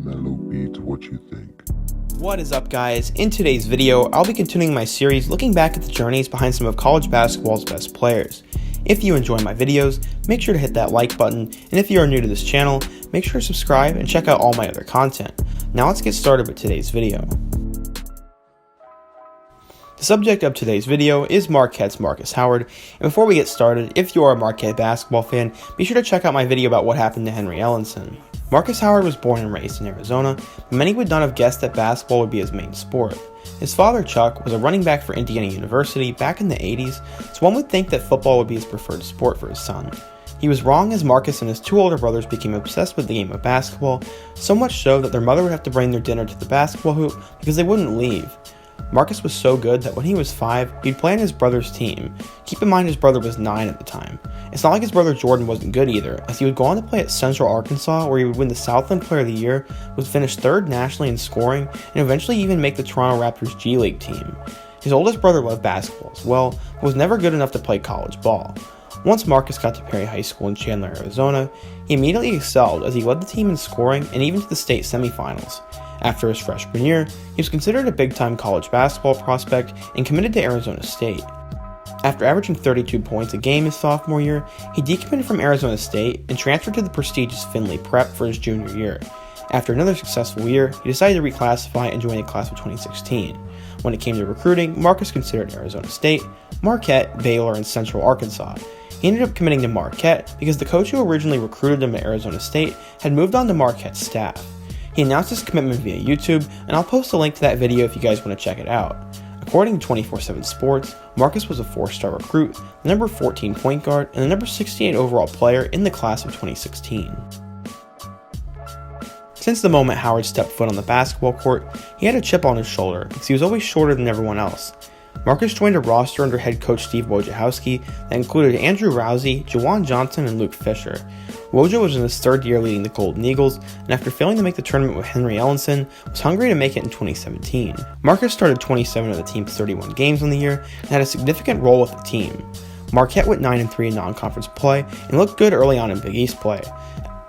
mellow beats, what you think? What is up, guys? In today's video, I'll be continuing my series looking back at the journeys behind some of college basketball's best players. If you enjoy my videos, make sure to hit that like button, and if you are new to this channel, make sure to subscribe and check out all my other content. Now let's get started with today's video. The subject of today's video is Marquette's Markus Howard, and before we get started, if you are a Marquette basketball fan, be sure to check out my video about what happened to Henry Ellenson. Markus Howard was born and raised in Arizona, but many would not have guessed that basketball would be his main sport. His father, Chuck, was a running back for Indiana University back in the 80s, so one would think that football would be his preferred sport for his son. He was wrong, as Markus and his two older brothers became obsessed with the game of basketball, so much so that their mother would have to bring their dinner to the basketball hoop because they wouldn't leave. Markus was so good that when he was 5, he'd play on his brother's team. Keep in mind his brother was 9 at the time. It's not like his brother Jordan wasn't good either, as he would go on to play at Central Arkansas, where he would win the Southland Player of the Year, would finish 3rd nationally in scoring, and eventually even make the Toronto Raptors G League team. His oldest brother loved basketball as well, but was never good enough to play college ball. Once Markus got to Perry High School in Chandler, Arizona, he immediately excelled as he led the team in scoring and even to the state semifinals. After his freshman year, he was considered a big-time college basketball prospect and committed to Arizona State. After averaging 32 points a game his sophomore year, he decommitted from Arizona State and transferred to the prestigious Findlay Prep for his junior year. After another successful year, he decided to reclassify and join the class of 2016. When it came to recruiting, Markus considered Arizona State, Marquette, Baylor, and Central Arkansas. He ended up committing to Marquette because the coach who originally recruited him at Arizona State had moved on to Marquette's staff. He announced his commitment via YouTube, and I'll post a link to that video if you guys want to check it out. According to 24/7 Sports, Markus was a 4-star recruit, the number 14 point guard, and the number 68 overall player in the class of 2016. Since the moment Howard stepped foot on the basketball court, he had a chip on his shoulder because he was always shorter than everyone else. Markus joined a roster under head coach Steve Wojciechowski that included Andrew Rousey, Juwan Johnson, and Luke Fisher. Woj was in his 3rd year leading the Golden Eagles, and after failing to make the tournament with Henry Ellenson, was hungry to make it in 2017. Markus started 27 of the team's 31 games on the year and had a significant role with the team. Marquette went 9-3 in non-conference play and looked good early on in Big East play.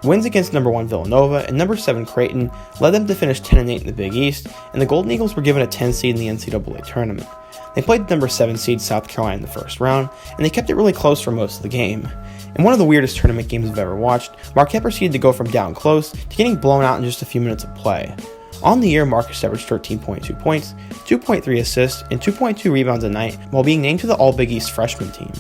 Wins against number 1 Villanova and number 7 Creighton led them to finish 10-8 in the Big East, and the Golden Eagles were given a 10 seed in the NCAA tournament. They played the number 7 seed South Carolina in the first round, and they kept it really close for most of the game. In one of the weirdest tournament games I've ever watched, Marquette proceeded to go from down close to getting blown out in just a few minutes of play. On the year, Markus averaged 13.2 points, 2.3 assists, and 2.2 rebounds a night, while being named to the All-Big East freshman team.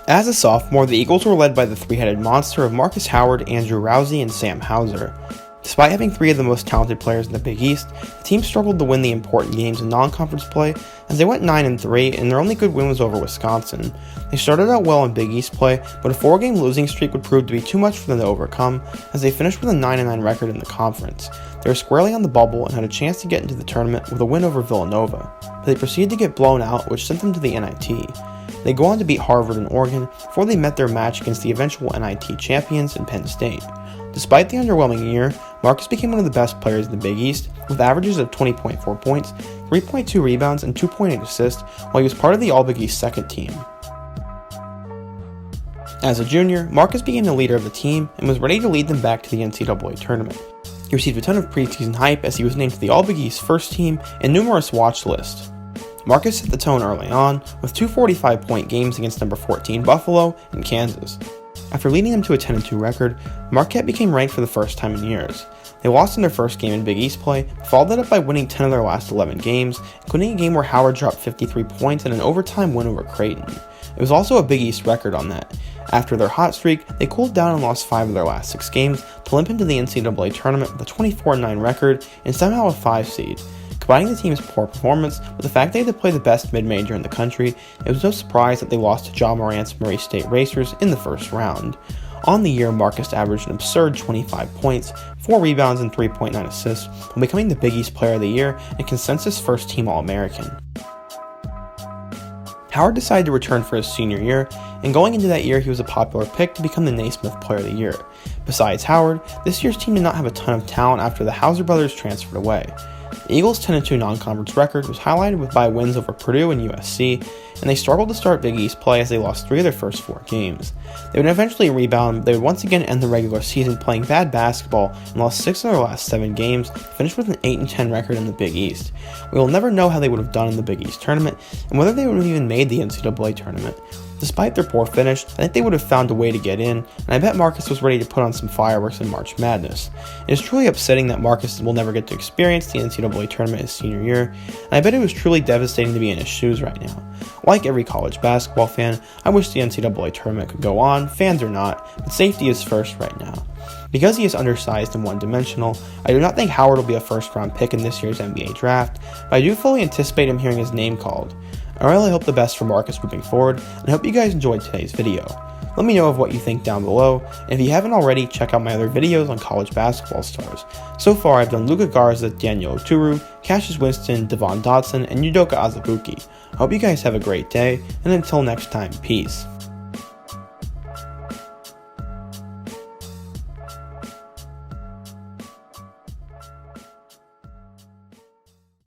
As a sophomore, the Eagles were led by the three-headed monster of Markus Howard, Andrew Rousey, and Sam Hauser. Despite having 3 of the most talented players in the Big East, the team struggled to win the important games in non-conference play as they went 9-3, and their only good win was over Wisconsin. They started out well in Big East play, but a 4-game losing streak would prove to be too much for them to overcome as they finished with a 9-9 record in the conference. They were squarely on the bubble and had a chance to get into the tournament with a win over Villanova, but they proceeded to get blown out, which sent them to the NIT. They go on to beat Harvard and Oregon before they met their match against the eventual NIT champions in Penn State. Despite the underwhelming year, Markus became one of the best players in the Big East, with averages of 20.4 points, 3.2 rebounds, and 2.8 assists, while he was part of the All-Big East second team. As a junior, Markus became the leader of the team and was ready to lead them back to the NCAA tournament. He received a ton of preseason hype as he was named to the All-Big East first team and numerous watch lists. Markus set the tone early on, with 2 45-point games against number 14 Buffalo and Kansas. After leading them to a 10-2 record, Marquette became ranked for the first time in years. They lost in their first game in Big East play, but followed that up by winning 10 of their last 11 games, including a game where Howard dropped 53 points and an overtime win over Creighton. It was also a Big East record on that. After their hot streak, they cooled down and lost 5 of their last 6 games to limp into the NCAA tournament with a 24-9 record and somehow a 5 seed. Combining the team's poor performance with the fact they had to play the best mid-major in the country, it was no surprise that they lost to Ja Morant's Murray State Racers in the first round. On the year, Markus averaged an absurd 25 points, 4 rebounds, and 3.9 assists, while becoming the Big East Player of the Year and consensus first-team All-American. Howard decided to return for his senior year, and going into that year he was a popular pick to become the Naismith Player of the Year. Besides Howard, this year's team did not have a ton of talent after the Hauser brothers transferred away. The Eagles' 10-2 non-conference record was highlighted by wins over Purdue and USC, and they struggled to start Big East play as they lost 3 of their first 4 games. They would eventually rebound, but they would once again end the regular season playing bad basketball and lost 6 of their last 7 games, finished with an 8-10 record in the Big East. We will never know how they would have done in the Big East tournament, and whether they would have even made the NCAA tournament. Despite their poor finish, I think they would have found a way to get in, and I bet Markus was ready to put on some fireworks in March Madness. It is truly upsetting that Markus will never get to experience the NCAA tournament his senior year, and I bet it was truly devastating to be in his shoes right now. Like every college basketball fan, I wish the NCAA tournament could go on, fans or not, but safety is first right now. Because he is undersized and one-dimensional, I do not think Howard will be a first-round pick in this year's NBA draft, but I do fully anticipate him hearing his name called. I really hope the best for Markus moving forward, and I hope you guys enjoyed today's video. Let me know of what you think down below, and if you haven't already, check out my other videos on college basketball stars. So far, I've done Luka Garza, Daniel Oturu, Cassius Winston, Devon Dotson, and Udoka Azubuike. I hope you guys have a great day, and until next time, peace.